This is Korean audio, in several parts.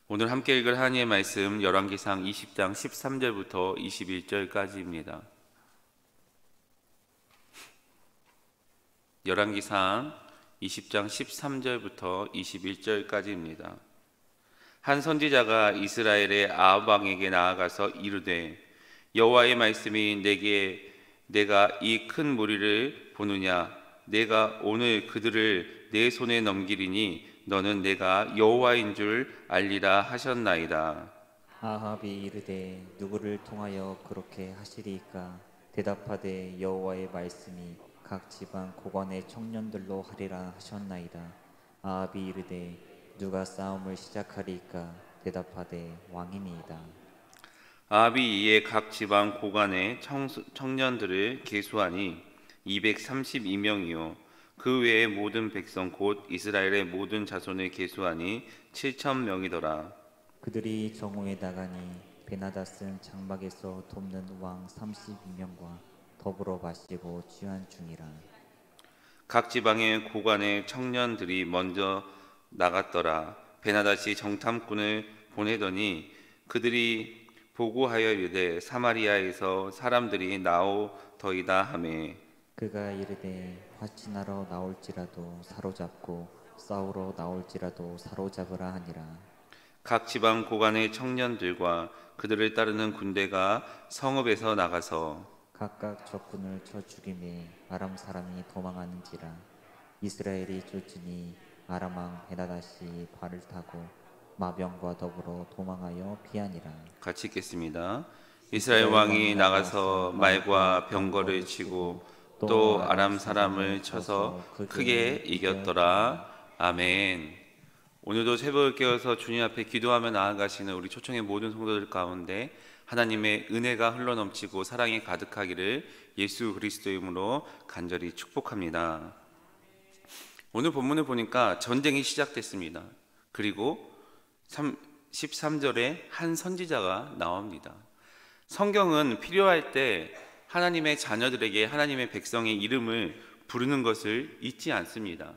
오늘 함께 읽을 하나님의 말씀 열왕기상 20장 13절부터 21절까지입니다. 열왕기상 20장 13절부터 21절까지입니다. 한 선지자가 이스라엘의 아합 왕에게 나아가서 이르되 여호와의 말씀이 내게 내가 이 큰 무리를 보느냐 내가 오늘 그들을 내 손에 넘기리니 너는 내가 여호와인 줄 알리라 하셨나이다. 아합이 이르되 누구를 통하여 그렇게 하시리이까? 대답하되 여호와의 말씀이 각 지방 고관의 청년들로 하리라 하셨나이다. 아합이 이르되 누가 싸움을 시작하리이까? 대답하되 왕이니이다. 아합이 이에 각 지방 고관의 청년들을 계수하니 232명이요 그 외의 모든 백성 곧 이스라엘의 모든 자손을 계수하니 7,000명이더라. 그들이 정오에 나가니 베나닷은 장막에서 돕는 왕 32명과 더불어 마시고 취한 중이라. 각 지방의 고관의 청년들이 먼저 나갔더라. 베나닷이 정탐꾼을 보내더니 그들이 보고하여 이르되 사마리아에서 사람들이 나오더이다 하매 그가 이르되 화친하러 나올지라도 사로잡고 싸우러 나올지라도 사로잡으라 하니라. 각 지방 고관의 청년들과 그들을 따르는 군대가 성읍에서 나가서 각각 적군을 쳐 죽이매 아람 사람이 도망하는지라. 이스라엘이 쫓으니 아람 왕 베나닷이 발을 타고 마병과 더불어 도망하여 피하니라. 같이 읽겠습니다. 이스라엘 왕이 나가서 말과 병거를 치고 또 아람 사람을 쳐서 크게 이겼더라. 아멘. 오늘도 새벽을 깨어서 주님 앞에 기도하며 나아가시는 우리 초청의 모든 성도들 가운데 하나님의 은혜가 흘러넘치고 사랑이 가득하기를 예수 그리스도의 이름으로 간절히 축복합니다. 오늘 본문을 보니까 전쟁이 시작됐습니다. 그리고 13절에 한 선지자가 나옵니다. 성경은 필요할 때 하나님의 자녀들에게 하나님의 백성의 이름을 부르는 것을 잊지 않습니다.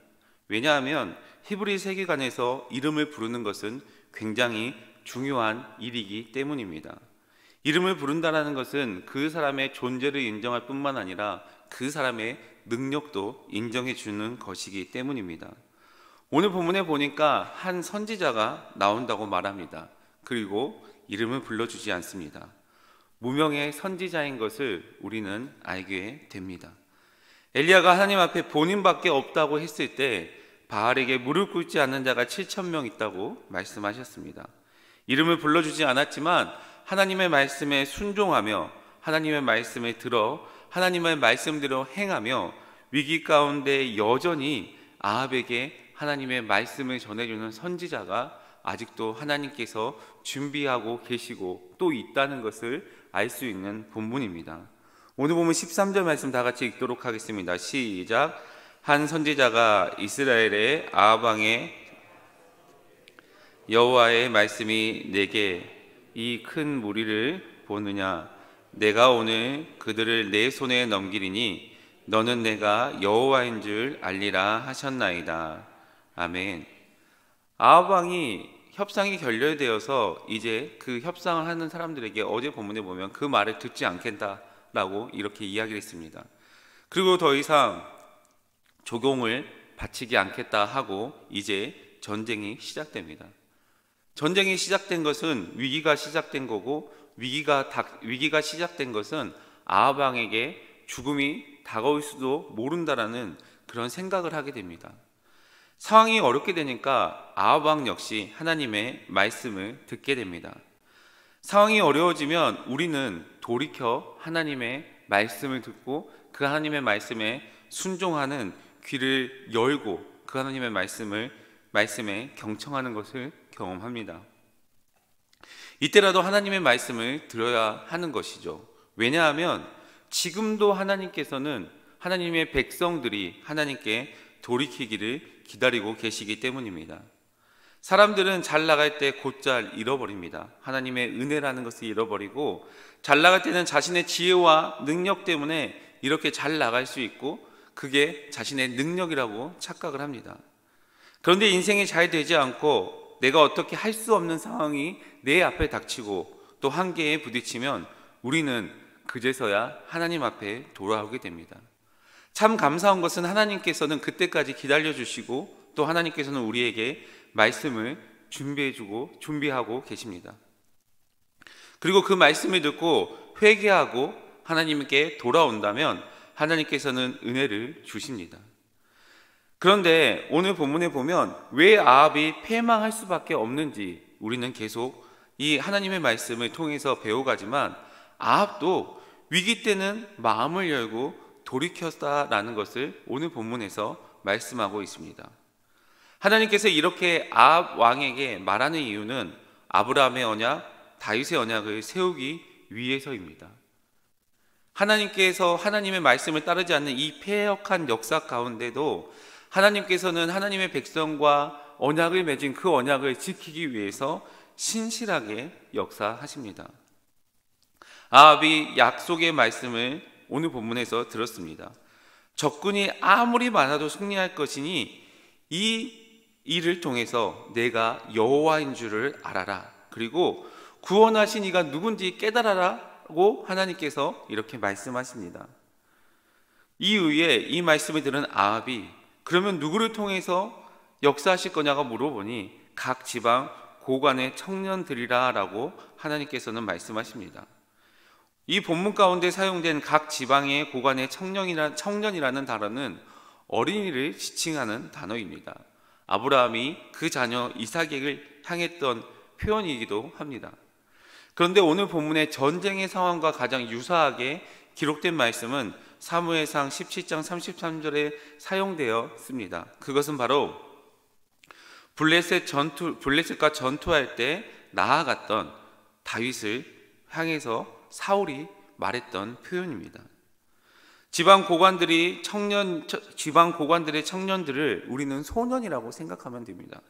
왜냐하면 히브리 세계관에서 이름을 부르는 것은 굉장히 중요한 일이기 때문입니다. 이름을 부른다는 것은 그 사람의 존재를 인정할 뿐만 아니라 그 사람의 능력도 인정해 주는 것이기 때문입니다. 오늘 본문에 보니까 한 선지자가 나온다고 말합니다. 그리고 이름을 불러주지 않습니다. 무명의 선지자인 것을 우리는 알게 됩니다. 엘리야가 하나님 앞에 본인밖에 없다고 했을 때 바알에게 무릎 꿇지 않는 자가 7,000명 있다고 말씀하셨습니다. 이름을 불러주지 않았지만 하나님의 말씀에 순종하며 하나님의 말씀을 들어 하나님의 말씀대로 행하며 위기 가운데 여전히 아합에게 하나님의 말씀을 전해주는 선지자가 아직도 하나님께서 준비하고 계시고 또 있다는 것을 알 수 있는 본문입니다. 오늘 보면 13절 말씀 다 같이 읽도록 하겠습니다. 시작. 한 선지자가 이스라엘의 아합 왕에 여호와의 말씀이 내게 이 큰 무리를 보느냐 내가 오늘 그들을 내 손에 넘기리니 너는 내가 여호와인 줄 알리라 하셨나이다. 아멘. 아합 왕이 협상이 결렬되어서 이제 그 협상을 하는 사람들에게 어제 본문에 보면 그 말을 듣지 않겠다라고 이렇게 이야기를 했습니다. 그리고 더 이상 조공을 바치지 않겠다 하고 이제 전쟁이 시작됩니다. 전쟁이 시작된 것은 위기가 시작된 거고 위기가 시작된 것은 아합 왕에게 죽음이 다가올 수도 모른다라는 그런 생각을 하게 됩니다. 상황이 어렵게 되니까 아합 왕 역시 하나님의 말씀을 듣게 됩니다. 상황이 어려워지면 우리는 돌이켜 하나님의 말씀을 듣고 그 하나님의 말씀에 순종하는 귀를 열고 그 하나님의 말씀에 경청하는 것을 경험합니다. 이때라도 하나님의 말씀을 들어야 하는 것이죠. 왜냐하면 지금도 하나님께서는 하나님의 백성들이 하나님께 돌이키기를 기다리고 계시기 때문입니다. 사람들은 잘 나갈 때 곧잘 잃어버립니다. 하나님의 은혜라는 것을 잃어버리고 잘 나갈 때는 자신의 지혜와 능력 때문에 이렇게 잘 나갈 수 있고 그게 자신의 능력이라고 착각을 합니다. 그런데 인생이 잘 되지 않고 내가 어떻게 할 수 없는 상황이 내 앞에 닥치고 또 한계에 부딪히면 우리는 그제서야 하나님 앞에 돌아오게 됩니다. 참 감사한 것은 하나님께서는 그때까지 기다려주시고 또 하나님께서는 우리에게 말씀을 준비하고 계십니다. 그리고 그 말씀을 듣고 회개하고 하나님께 돌아온다면 하나님께서는 은혜를 주십니다. 그런데 오늘 본문에 보면 왜 아합이 패망할 수밖에 없는지 우리는 계속 이 하나님의 말씀을 통해서 배워가지만 아합도 위기 때는 마음을 열고 돌이켰다라는 것을 오늘 본문에서 말씀하고 있습니다. 하나님께서 이렇게 아합 왕에게 말하는 이유는 아브라함의 언약, 다윗의 언약을 세우기 위해서입니다. 하나님께서 하나님의 말씀을 따르지 않는 이 패역한 역사 가운데도 하나님께서는 하나님의 백성과 언약을 맺은 그 언약을 지키기 위해서 신실하게 역사하십니다. 아합이 약속의 말씀을 오늘 본문에서 들었습니다. 적군이 아무리 많아도 승리할 것이니 이 일을 통해서 내가 여호와인 줄을 알아라. 그리고 구원하신 이가 누군지 깨달아라고 하나님께서 이렇게 말씀하십니다. 이후에 이 말씀을 들은 아합이 그러면 누구를 통해서 역사하실 거냐고 물어보니 각 지방 고관의 청년들이라 라고 하나님께서는 말씀하십니다. 이 본문 가운데 사용된 각 지방의 고관의 청년이라는 단어는 어린이를 지칭하는 단어입니다. 아브라함이 그 자녀 이삭에게 향했던 표현이기도 합니다. 그런데 오늘 본문의 전쟁의 상황과 가장 유사하게 기록된 말씀은 사무엘상 17장 33절에 사용되었습니다. 그것은 바로 블레셋과 전투할 때 나아갔던 다윗을 향해서 사울이 말했던 표현입니다. 지방 고관들의 청년들을 우리는 소년이라고 생각하면 됩니다.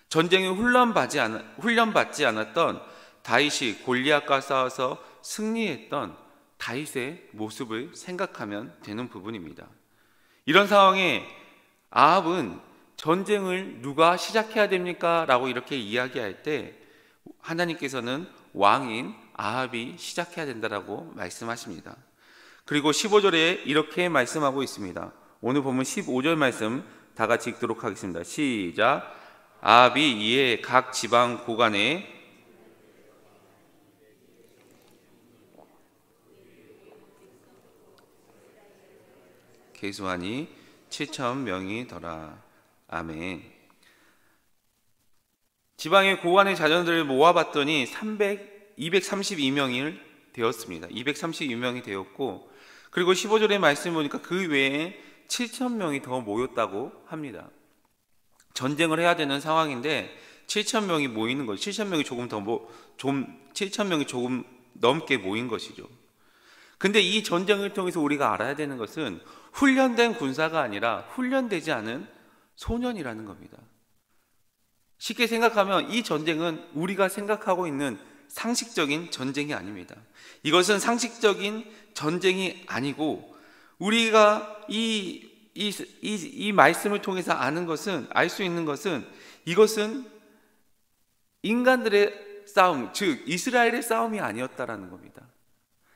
전쟁에 훈련받지 않았던 다윗이 골리앗과 싸워서 승리했던 다윗의 모습을 생각하면 되는 부분입니다. 이런 상황에 아합은 전쟁을 누가 시작해야 됩니까? 라고 이렇게 이야기할 때 하나님께서는 왕인 아합이 시작해야 된다라고 말씀하십니다. 그리고 15절에 이렇게 말씀하고 있습니다. 오늘 보면 15절 말씀 다 같이 읽도록 하겠습니다. 시작. 아합이 이에 각 지방 고관에 계수하니 7,000명이 더라. 아멘. 지방의 고관의 자녀들을 모아봤더니 232명이 되었습니다. 232명이 되었고, 그리고 15절의 말씀 보니까 그 외에 7,000명이 더 모였다고 합니다. 전쟁을 해야 되는 상황인데 7,000명이 모이는 거죠. 7,000명이 조금 넘게 모인 것이죠. 근데 이 전쟁을 통해서 우리가 알아야 되는 것은 훈련된 군사가 아니라 훈련되지 않은 소년이라는 겁니다. 쉽게 생각하면 이 전쟁은 우리가 생각하고 있는 상식적인 전쟁이 아닙니다. 이것은 상식적인 전쟁이 아니고 우리가 이 말씀을 통해서 알 수 있는 것은 이것은 인간들의 싸움, 즉 이스라엘의 싸움이 아니었다라는 겁니다.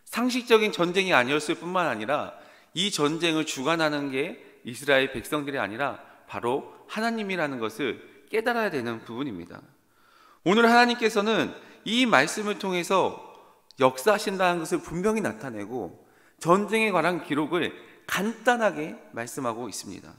상식적인 전쟁이 아니었을 뿐만 아니라 이 전쟁을 주관하는 게 이스라엘 백성들이 아니라 바로 하나님이라는 것을 깨달아야 되는 부분입니다. 오늘 하나님께서는 이 말씀을 통해서 역사하신다는 것을 분명히 나타내고 전쟁에 관한 기록을 간단하게 말씀하고 있습니다.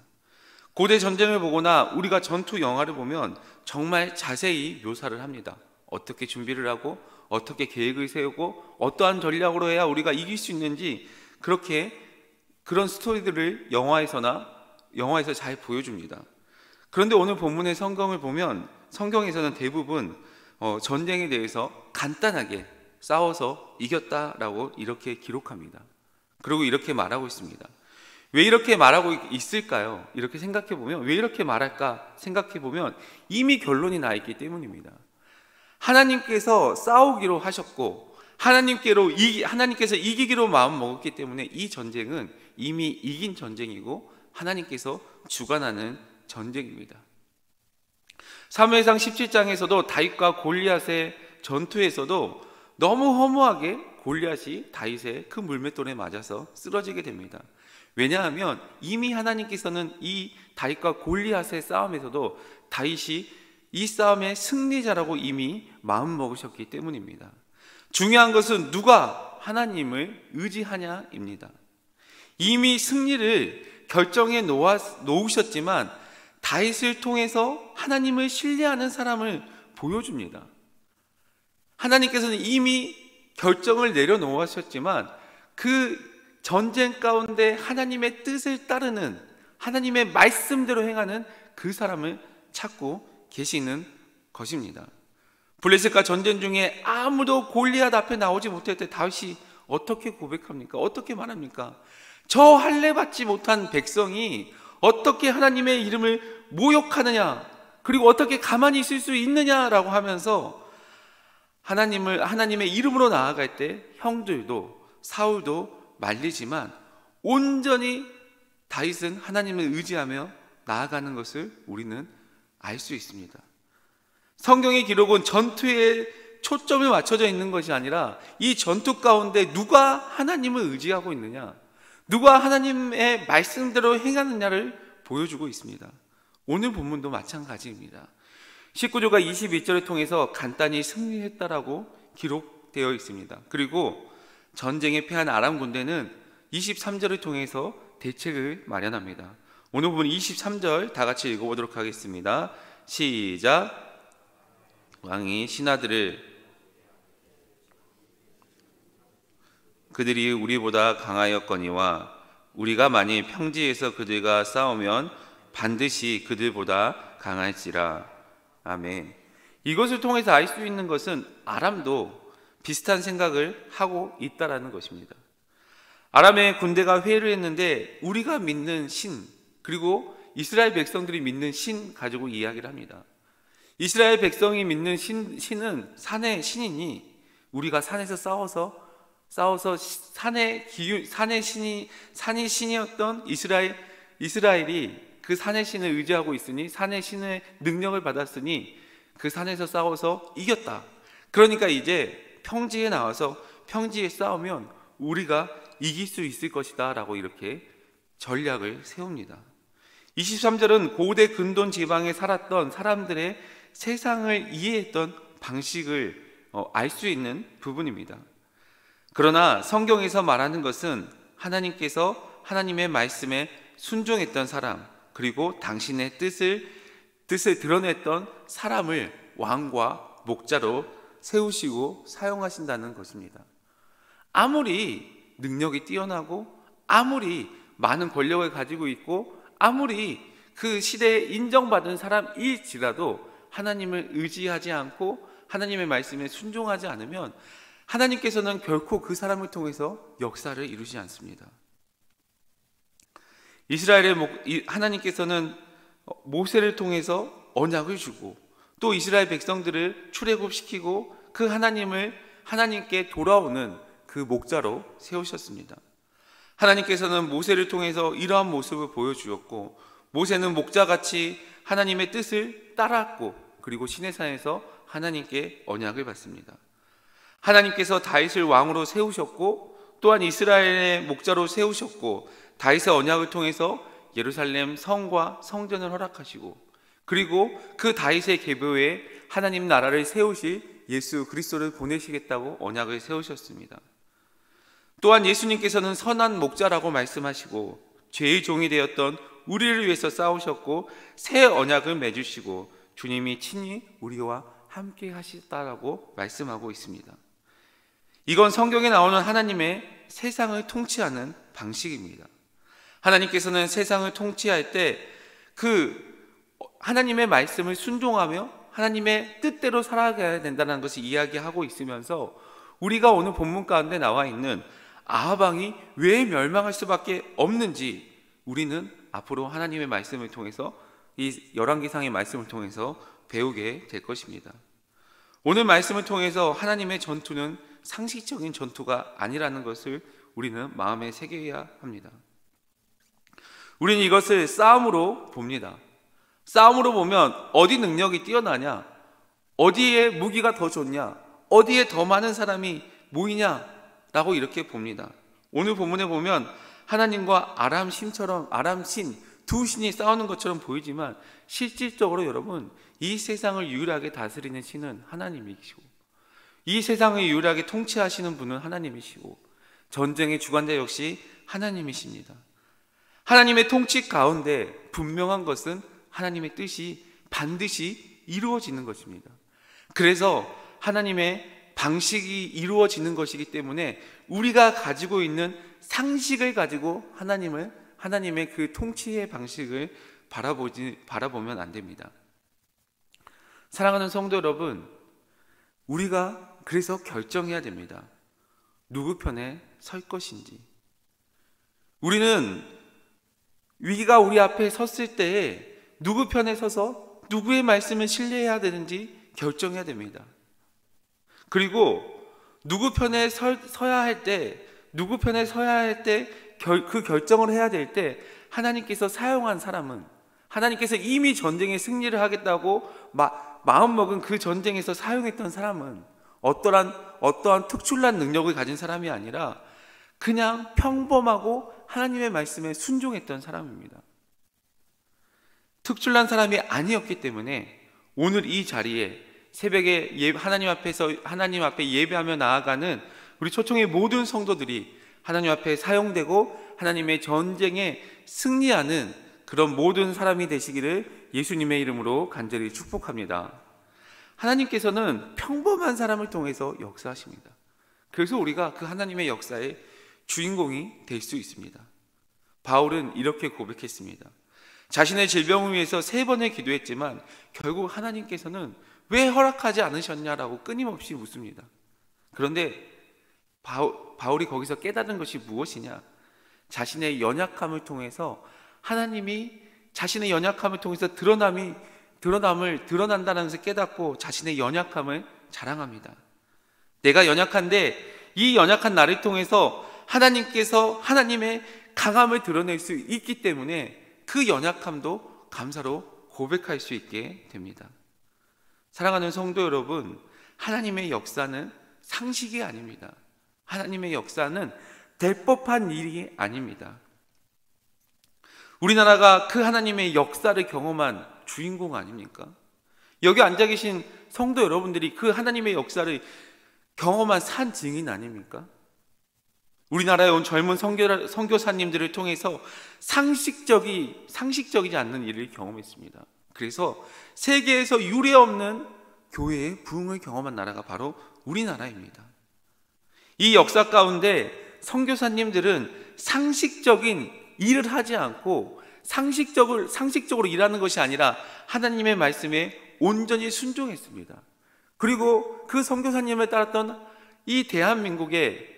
고대 전쟁을 보거나 우리가 전투 영화를 보면 정말 자세히 묘사를 합니다. 어떻게 준비를 하고 어떻게 계획을 세우고 어떠한 전략으로 해야 우리가 이길 수 있는지 그런 스토리들을 영화에서 잘 보여줍니다. 그런데 오늘 본문의 성경을 보면 성경에서는 대부분 전쟁에 대해서 간단하게 싸워서 이겼다라고 이렇게 기록합니다. 그리고 이렇게 말하고 있습니다. 왜 이렇게 말하고 있을까요? 이렇게 생각해보면 왜 이렇게 말할까 생각해보면 이미 결론이 나 있기 때문입니다. 하나님께서 싸우기로 하셨고 하나님께서 이기기로 마음 먹었기 때문에 이 전쟁은 이미 이긴 전쟁이고 하나님께서 주관하는 전쟁입니다. 사무엘상 17장에서도 다윗과 골리앗의 전투에서도 너무 허무하게 골리앗이 다윗의 그 물맷돌에 맞아서 쓰러지게 됩니다. 왜냐하면 이미 하나님께서는 이 다윗과 골리앗의 싸움에서도 다윗이 이 싸움의 승리자라고 이미 마음먹으셨기 때문입니다. 중요한 것은 누가 하나님을 의지하냐입니다. 이미 승리를 결정해 놓으셨지만 다윗을 통해서 하나님을 신뢰하는 사람을 보여줍니다. 하나님께서는 이미 결정을 내려놓으셨지만 그 전쟁 가운데 하나님의 뜻을 따르는, 하나님의 말씀대로 행하는 그 사람을 찾고 계시는 것입니다. 블레셋과 전쟁 중에 아무도 골리앗 앞에 나오지 못할 때 다윗이 어떻게 고백합니까? 어떻게 말합니까? 저 할례 받지 못한 백성이 어떻게 하나님의 이름을 모욕하느냐, 그리고 어떻게 가만히 있을 수 있느냐라고 하면서 하나님의 이름으로 나아갈 때 형들도 사울도 말리지만 온전히 다윗은 하나님을 의지하며 나아가는 것을 우리는 알 수 있습니다. 성경의 기록은 전투에 초점을 맞춰져 있는 것이 아니라 이 전투 가운데 누가 하나님을 의지하고 있느냐, 누가 하나님의 말씀대로 행하느냐를 보여주고 있습니다. 오늘 본문도 마찬가지입니다. 19절과 22절을 통해서 간단히 승리했다라고 기록되어 있습니다. 그리고 전쟁에 패한 아람 군대는 23절을 통해서 대책을 마련합니다. 오늘 부분 23절 다 같이 읽어보도록 하겠습니다. 시작. 왕이 신하들을 그들이 우리보다 강하였거니와 우리가 만일 평지에서 그들과 싸우면 반드시 그들보다 강할지라. 아멘. 이것을 통해서 알 수 있는 것은 아람도 비슷한 생각을 하고 있다라는 것입니다. 아람의 군대가 회의를 했는데 우리가 믿는 신, 그리고 이스라엘 백성들이 믿는 신 가지고 이야기를 합니다. 이스라엘 백성이 믿는 신은 산의 신이니 우리가 산에서 싸워서 산이 신이었던 이스라엘이 그 산의 신을 의지하고 있으니, 산의 신의 능력을 받았으니 그 산에서 싸워서 이겼다. 그러니까 이제 평지에 나와서 평지에 싸우면 우리가 이길 수 있을 것이다 라고 이렇게 전략을 세웁니다. 23절은 고대 근동 지방에 살았던 사람들의 세상을 이해했던 방식을 알 수 있는 부분입니다. 그러나 성경에서 말하는 것은 하나님께서 하나님의 말씀에 순종했던 사람, 그리고 당신의 뜻을 드러냈던 사람을 왕과 목자로 세우시고 사용하신다는 것입니다. 아무리 능력이 뛰어나고 아무리 많은 권력을 가지고 있고 아무리 그 시대에 인정받은 사람일지라도 하나님을 의지하지 않고 하나님의 말씀에 순종하지 않으면 하나님께서는 결코 그 사람을 통해서 역사를 이루지 않습니다. 하나님께서는 모세를 통해서 언약을 주고 또 이스라엘 백성들을 출애굽시키고 그 하나님께 돌아오는 그 목자로 세우셨습니다. 하나님께서는 모세를 통해서 이러한 모습을 보여주었고 모세는 목자같이 하나님의 뜻을 따랐고 그리고 시내산에서 하나님께 언약을 받습니다. 하나님께서 다윗을 왕으로 세우셨고 또한 이스라엘의 목자로 세우셨고 다윗의 언약을 통해서 예루살렘 성과 성전을 허락하시고 그리고 그 다윗의 계보에 하나님 나라를 세우실 예수 그리스도를 보내시겠다고 언약을 세우셨습니다. 또한 예수님께서는 선한 목자라고 말씀하시고 죄의 종이 되었던 우리를 위해서 싸우셨고 새 언약을 맺으시고 주님이 친히 우리와 함께 하시다라고 말씀하고 있습니다. 이건 성경에 나오는 하나님의 세상을 통치하는 방식입니다. 하나님께서는 세상을 통치할 때 그 하나님의 말씀을 순종하며 하나님의 뜻대로 살아가야 된다는 것을 이야기하고 있으면서 우리가 오늘 본문 가운데 나와 있는 아합 왕이 왜 멸망할 수밖에 없는지 우리는 앞으로 하나님의 말씀을 통해서 이 열왕기상의 말씀을 통해서 배우게 될 것입니다. 오늘 말씀을 통해서 하나님의 전투는 상식적인 전투가 아니라는 것을 우리는 마음에 새겨야 합니다. 우리는 이것을 싸움으로 봅니다. 싸움으로 보면 어디 능력이 뛰어나냐, 어디에 무기가 더 좋냐, 어디에 더 많은 사람이 모이냐라고 이렇게 봅니다. 오늘 본문에 보면 하나님과 아람 신처럼, 아람 신 두 신이 싸우는 것처럼 보이지만 실질적으로 여러분, 이 세상을 유일하게 다스리는 신은 하나님이시고, 이 세상을 유일하게 통치하시는 분은 하나님이시고, 전쟁의 주관자 역시 하나님이십니다. 하나님의 통치 가운데 분명한 것은 하나님의 뜻이 반드시 이루어지는 것입니다. 그래서 하나님의 방식이 이루어지는 것이기 때문에 우리가 가지고 있는 상식을 가지고 하나님의 그 통치의 방식을 바라보면 안 됩니다. 사랑하는 성도 여러분, 우리가 그래서 결정해야 됩니다. 누구 편에 설 것인지. 우리는 위기가 우리 앞에 섰을 때에 누구 편에 서서 누구의 말씀을 신뢰해야 되는지 결정해야 됩니다. 그리고 누구 편에 서야 할 때, 그 결정을 해야 될 때 하나님께서 사용한 사람은, 하나님께서 이미 전쟁에 승리를 하겠다고 마음먹은 그 전쟁에서 사용했던 사람은 어떠한 특출난 능력을 가진 사람이 아니라 그냥 평범하고 하나님의 말씀에 순종했던 사람입니다. 특출난 사람이 아니었기 때문에 오늘 이 자리에 새벽에 하나님 앞에 예배하며 나아가는 우리 초청의 모든 성도들이 하나님 앞에 사용되고 하나님의 전쟁에 승리하는 그런 모든 사람이 되시기를 예수님의 이름으로 간절히 축복합니다. 하나님께서는 평범한 사람을 통해서 역사하십니다. 그래서 우리가 그 하나님의 역사의 주인공이 될 수 있습니다. 바울은 이렇게 고백했습니다. 자신의 질병을 위해서 3번을 기도했지만 결국 하나님께서는 왜 허락하지 않으셨냐라고 끊임없이 묻습니다. 그런데 바울이 거기서 깨달은 것이 무엇이냐? 자신의 연약함을 통해서 하나님이 자신의 연약함을 통해서 드러난다는 것을 깨닫고 자신의 연약함을 자랑합니다. 내가 연약한데 이 연약한 나를 통해서 하나님께서 하나님의 강함을 드러낼 수 있기 때문에 그 연약함도 감사로 고백할 수 있게 됩니다. 사랑하는 성도 여러분, 하나님의 역사는 상식이 아닙니다. 하나님의 역사는 될 법한 일이 아닙니다. 우리나라가 그 하나님의 역사를 경험한 주인공 아닙니까? 여기 앉아 계신 성도 여러분들이 그 하나님의 역사를 경험한 산 증인 아닙니까? 우리나라에 온 젊은 선교사님들을 통해서 상식적이지 않는 일을 경험했습니다. 그래서 세계에서 유례없는 교회의 부흥을 경험한 나라가 바로 우리나라입니다. 이 역사 가운데 선교사님들은 상식적인 일을 하지 않고 상식적으로 일하는 것이 아니라 하나님의 말씀에 온전히 순종했습니다. 그리고 그 선교사님을 따랐던 이 대한민국의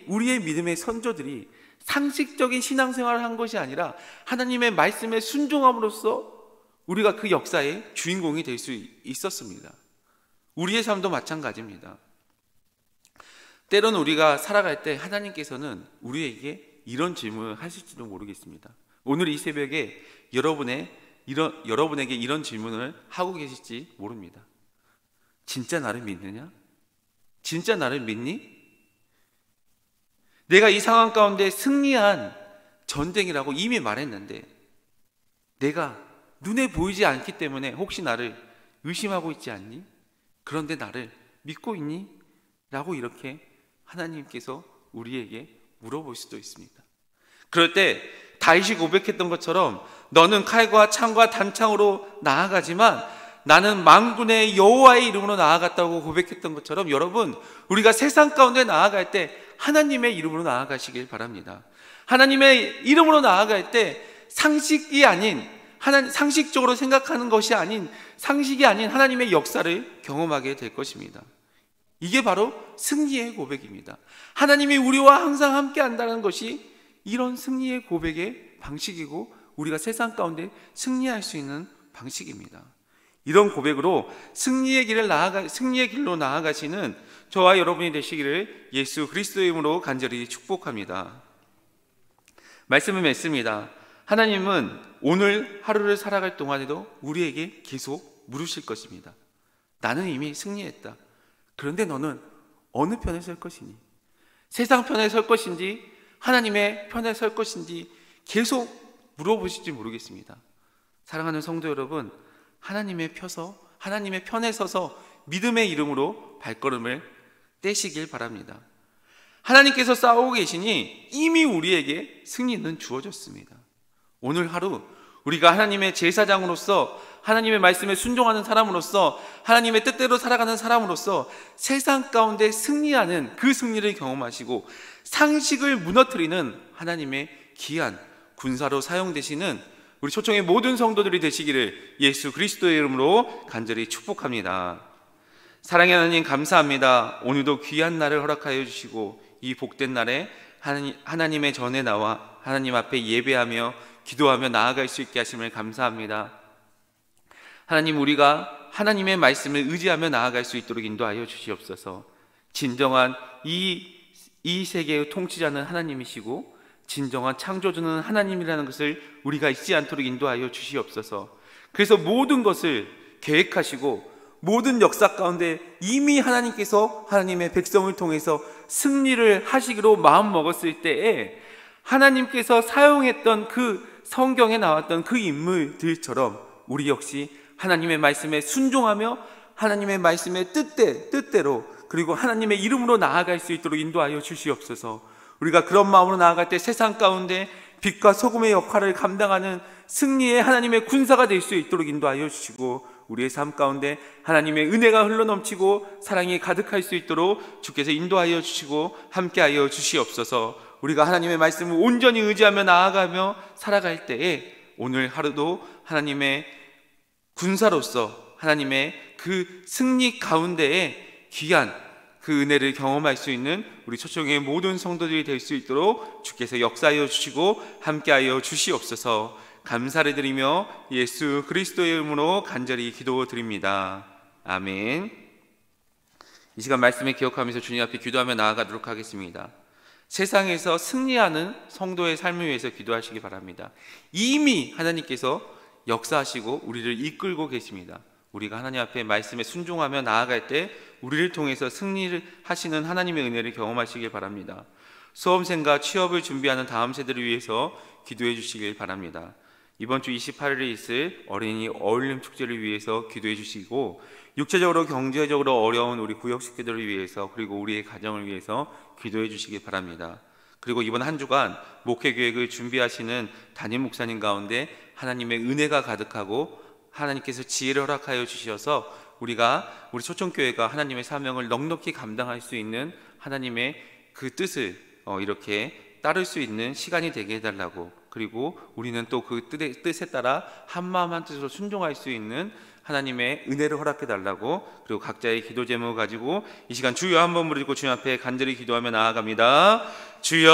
우리의 믿음의 선조들이 상식적인 신앙생활을 한 것이 아니라 하나님의 말씀에 순종함으로써 우리가 그 역사의 주인공이 될 수 있었습니다. 우리의 삶도 마찬가지입니다. 때로는 우리가 살아갈 때 하나님께서는 우리에게 이런 질문을 하실지도 모르겠습니다. 오늘 이 새벽에 여러분에게 이런 질문을 하고 계실지 모릅니다. 진짜 나를 믿느냐? 진짜 나를 믿니? 내가 이 상황 가운데 승리한 전쟁이라고 이미 말했는데 내가 눈에 보이지 않기 때문에 혹시 나를 의심하고 있지 않니? 그런데 나를 믿고 있니? 라고 이렇게 하나님께서 우리에게 물어볼 수도 있습니다. 그럴 때 다윗이 고백했던 것처럼 너는 칼과 창과 단창으로 나아가지만 나는 만군의 여호와의 이름으로 나아갔다고 고백했던 것처럼 여러분, 우리가 세상 가운데 나아갈 때 하나님의 이름으로 나아가시길 바랍니다. 하나님의 이름으로 나아갈 때 상식적으로 생각하는 것이 아닌, 상식이 아닌 하나님의 역사를 경험하게 될 것입니다. 이게 바로 승리의 고백입니다. 하나님이 우리와 항상 함께 한다는 것이 이런 승리의 고백의 방식이고 우리가 세상 가운데 승리할 수 있는 방식입니다. 이런 고백으로 승리의 길로 나아가시는 저와 여러분이 되시기를 예수 그리스도의 이름으로 간절히 축복합니다. 말씀을 맺습니다. 하나님은 오늘 하루를 살아갈 동안에도 우리에게 계속 물으실 것입니다. 나는 이미 승리했다. 그런데 너는 어느 편에 설 것이니? 세상 편에 설 것인지 하나님의 편에 설 것인지 계속 물어보실지 모르겠습니다. 사랑하는 성도 여러분, 하나님의 편에 서서 믿음의 이름으로 발걸음을 떼시길 바랍니다. 하나님께서 싸우고 계시니 이미 우리에게 승리는 주어졌습니다. 오늘 하루 우리가 하나님의 제사장으로서, 하나님의 말씀에 순종하는 사람으로서, 하나님의 뜻대로 살아가는 사람으로서 세상 가운데 승리하는 그 승리를 경험하시고 상식을 무너뜨리는 하나님의 귀한 군사로 사용되시는 우리 초청의 모든 성도들이 되시기를 예수 그리스도의 이름으로 간절히 축복합니다. 사랑의 하나님, 감사합니다. 오늘도 귀한 날을 허락하여 주시고 이 복된 날에 하나님의 전에 나와 하나님 앞에 예배하며 기도하며 나아갈 수 있게 하심을 감사합니다. 하나님, 우리가 하나님의 말씀을 의지하며 나아갈 수 있도록 인도하여 주시옵소서. 진정한 이 세계의 통치자는 하나님이시고 진정한 창조주는 하나님이라는 것을 우리가 잊지 않도록 인도하여 주시옵소서. 그래서 모든 것을 계획하시고 모든 역사 가운데 이미 하나님께서 하나님의 백성을 통해서 승리를 하시기로 마음먹었을 때에 하나님께서 사용했던 그 성경에 나왔던 그 인물들처럼 우리 역시 하나님의 말씀에 순종하며 하나님의 말씀의 뜻대로 그리고 하나님의 이름으로 나아갈 수 있도록 인도하여 주시옵소서. 우리가 그런 마음으로 나아갈 때 세상 가운데 빛과 소금의 역할을 감당하는 승리의 하나님의 군사가 될 수 있도록 인도하여 주시고 우리의 삶 가운데 하나님의 은혜가 흘러넘치고 사랑이 가득할 수 있도록 주께서 인도하여 주시고 함께하여 주시옵소서. 우리가 하나님의 말씀을 온전히 의지하며 나아가며 살아갈 때에 오늘 하루도 하나님의 군사로서 하나님의 그 승리 가운데에 귀한 그 은혜를 경험할 수 있는 우리 초청의 모든 성도들이 될 수 있도록 주께서 역사하여 주시고 함께하여 주시옵소서. 감사를 드리며 예수 그리스도의 이름으로 간절히 기도드립니다. 아멘. 이 시간 말씀을 기억하면서 주님 앞에 기도하며 나아가도록 하겠습니다. 세상에서 승리하는 성도의 삶을 위해서 기도하시기 바랍니다. 이미 하나님께서 역사하시고 우리를 이끌고 계십니다. 우리가 하나님 앞에 말씀에 순종하며 나아갈 때 우리를 통해서 승리를 하시는 하나님의 은혜를 경험하시길 바랍니다. 수험생과 취업을 준비하는 다음 세대를 위해서 기도해 주시길 바랍니다. 이번 주 28일에 있을 어린이 어울림 축제를 위해서 기도해 주시고 육체적으로 경제적으로 어려운 우리 구역식구들을 위해서 그리고 우리의 가정을 위해서 기도해 주시기 바랍니다. 그리고 이번 한 주간 목회 계획을 준비하시는 담임 목사님 가운데 하나님의 은혜가 가득하고 하나님께서 지혜를 허락하여 주셔서 우리가 우리 초청교회가 하나님의 사명을 넉넉히 감당할 수 있는 하나님의 그 뜻을 이렇게 따를 수 있는 시간이 되게 해달라고, 그리고 우리는 또 그 뜻에 따라 한마음 한뜻으로 순종할 수 있는 하나님의 은혜를 허락해 달라고, 그리고 각자의 기도 제목을 가지고 이 시간 주여 한번 부르고 주님 앞에 간절히 기도하며 나아갑니다. 주여.